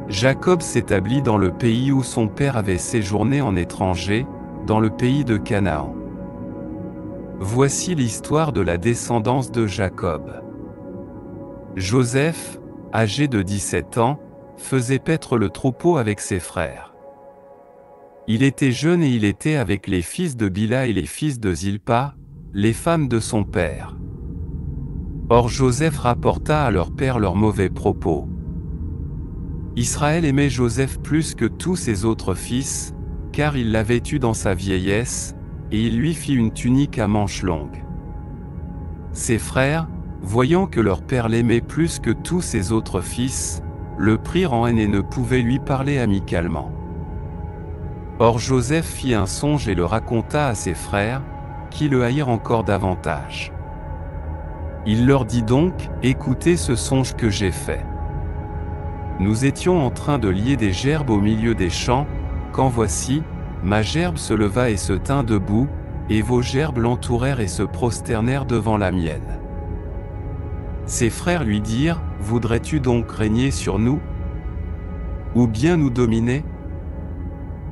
Jacob s'établit dans le pays où son père avait séjourné en étranger, dans le pays de Canaan. Voici l'histoire de la descendance de Jacob. Joseph, âgé de 17 ans, faisait paître le troupeau avec ses frères. Il était jeune et il était avec les fils de Bila et les fils de Zilpa, les femmes de son père. Or Joseph rapporta à leur père leurs mauvais propos. Israël aimait Joseph plus que tous ses autres fils, car il l'avait eu dans sa vieillesse, et il lui fit une tunique à manches longues. Ses frères, voyant que leur père l'aimait plus que tous ses autres fils, le prirent en haine et ne pouvaient lui parler amicalement. Or Joseph fit un songe et le raconta à ses frères, qui le haïrent encore davantage. Il leur dit donc, « Écoutez ce songe que j'ai fait. Nous étions en train de lier des gerbes au milieu des champs, quand voici, ma gerbe se leva et se tint debout, et vos gerbes l'entourèrent et se prosternèrent devant la mienne. » Ses frères lui dirent, « Voudrais-tu donc régner sur nous? Ou bien nous dominer? »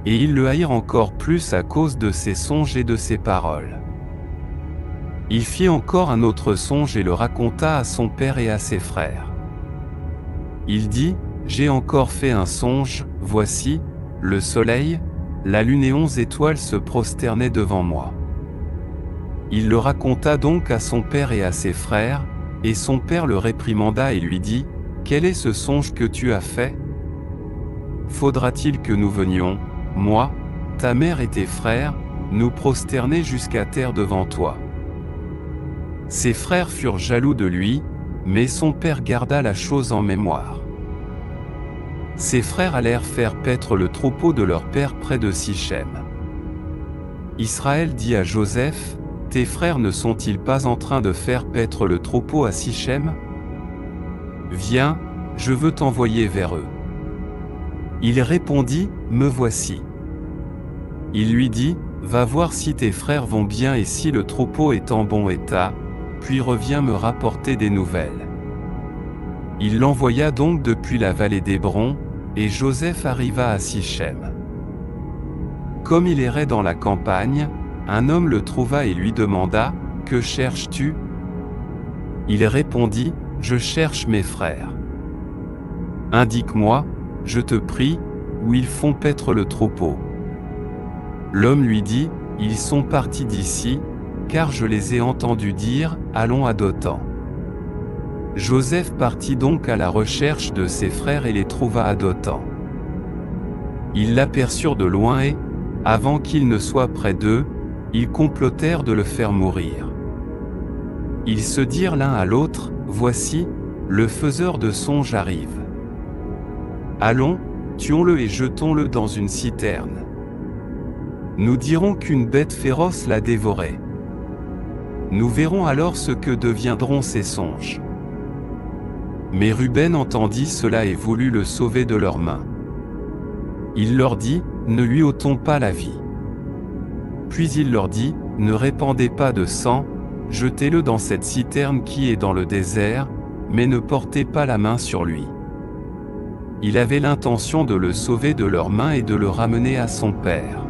Et ils le haïrent encore plus à cause de ses songes et de ses paroles. Il fit encore un autre songe et le raconta à son père et à ses frères. Il dit, « J'ai encore fait un songe, voici, le soleil, la lune et 11 étoiles se prosternaient devant moi. » Il le raconta donc à son père et à ses frères, et son père le réprimanda et lui dit, « Quel est ce songe que tu as fait? Faudra-t-il que nous venions, moi, ta mère et tes frères, nous prosterner jusqu'à terre devant toi? » Ses frères furent jaloux de lui, mais son père garda la chose en mémoire. Ses frères allèrent faire paître le troupeau de leur père près de Sichem. Israël dit à Joseph, « Tes frères ne sont-ils pas en train de faire paître le troupeau à Sichem? Viens, je veux t'envoyer vers eux. » Il répondit, « Me voici. » Il lui dit, « Va voir si tes frères vont bien et si le troupeau est en bon état, puis reviens me rapporter des nouvelles. » Il l'envoya donc depuis la vallée d'Hébron, et Joseph arriva à Sichem. Comme il errait dans la campagne, un homme le trouva et lui demanda, « Que cherches-tu? » Il répondit, « Je cherche mes frères. Indique-moi, je te prie, où ils font paître le troupeau. » L'homme lui dit, « Ils sont partis d'ici, car je les ai entendus dire, allons à Dothan. » Joseph partit donc à la recherche de ses frères et les trouva à Dothan. Ils l'aperçurent de loin et, avant qu'il ne soit près d'eux, ils complotèrent de le faire mourir. Ils se dirent l'un à l'autre, « Voici, le faiseur de songes arrive. Allons, tuons-le et jetons-le dans une citerne. Nous dirons qu'une bête féroce l'a dévoré. Nous verrons alors ce que deviendront ces songes. » Mais Ruben entendit cela et voulut le sauver de leurs mains. Il leur dit, « Ne lui ôtons pas la vie. » Puis il leur dit, « Ne répandez pas de sang, jetez-le dans cette citerne qui est dans le désert, mais ne portez pas la main sur lui. » Il avait l'intention de le sauver de leurs mains et de le ramener à son père.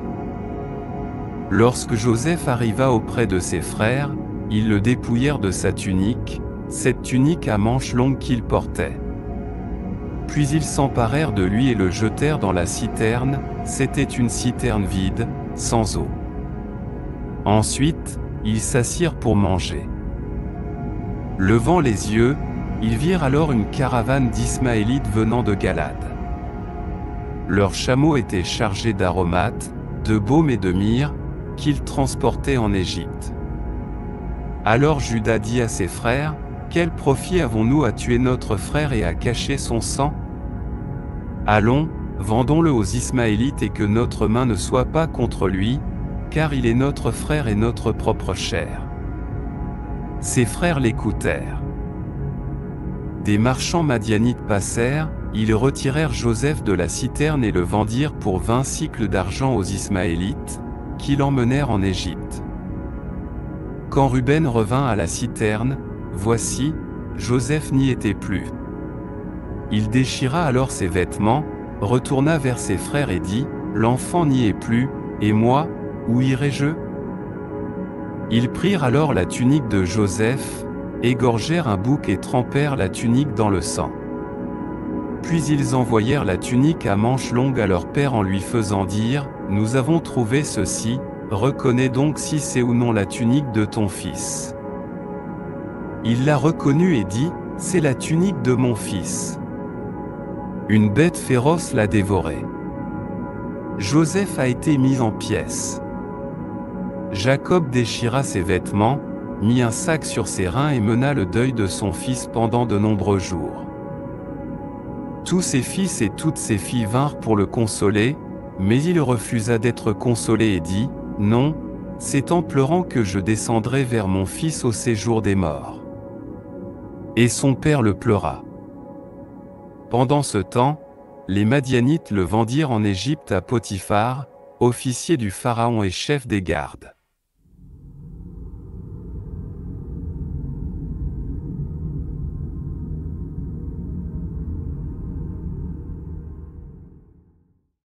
Lorsque Joseph arriva auprès de ses frères, ils le dépouillèrent de sa tunique, cette tunique à manches longues qu'il portait. Puis ils s'emparèrent de lui et le jetèrent dans la citerne, c'était une citerne vide, sans eau. Ensuite, ils s'assirent pour manger. Levant les yeux, ils virent alors une caravane d'Ismaélites venant de Galade. Leurs chameaux étaient chargés d'aromates, de baume et de myrrhe, qu'ils transportaient en Égypte. Alors Juda dit à ses frères, « Quel profit avons-nous à tuer notre frère et à cacher son sang? Allons, vendons-le aux Ismaélites et que notre main ne soit pas contre lui, car il est notre frère et notre propre chair. » Ses frères l'écoutèrent. Des marchands madianites passèrent, ils retirèrent Joseph de la citerne et le vendirent pour 20 sicles d'argent aux Ismaélites, qui l'emmenèrent en Égypte. Quand Ruben revint à la citerne, voici, Joseph n'y était plus. Il déchira alors ses vêtements, retourna vers ses frères et dit, « L'enfant n'y est plus, et moi, où irai-je » Ils prirent alors la tunique de Joseph, égorgèrent un bouc et trempèrent la tunique dans le sang. Puis ils envoyèrent la tunique à manches longues à leur père en lui faisant dire, « Nous avons trouvé ceci, reconnais donc si c'est ou non la tunique de ton fils. » Il l'a reconnue et dit, « C'est la tunique de mon fils. » Une bête féroce l'a dévoré. Joseph a été mis en pièces. Jacob déchira ses vêtements, mit un sac sur ses reins et mena le deuil de son fils pendant de nombreux jours. Tous ses fils et toutes ses filles vinrent pour le consoler, mais il refusa d'être consolé et dit, « Non, c'est en pleurant que je descendrai vers mon fils au séjour des morts. » Et son père le pleura. Pendant ce temps, les Madianites le vendirent en Égypte à Potiphar, officier du Pharaon et chef des gardes.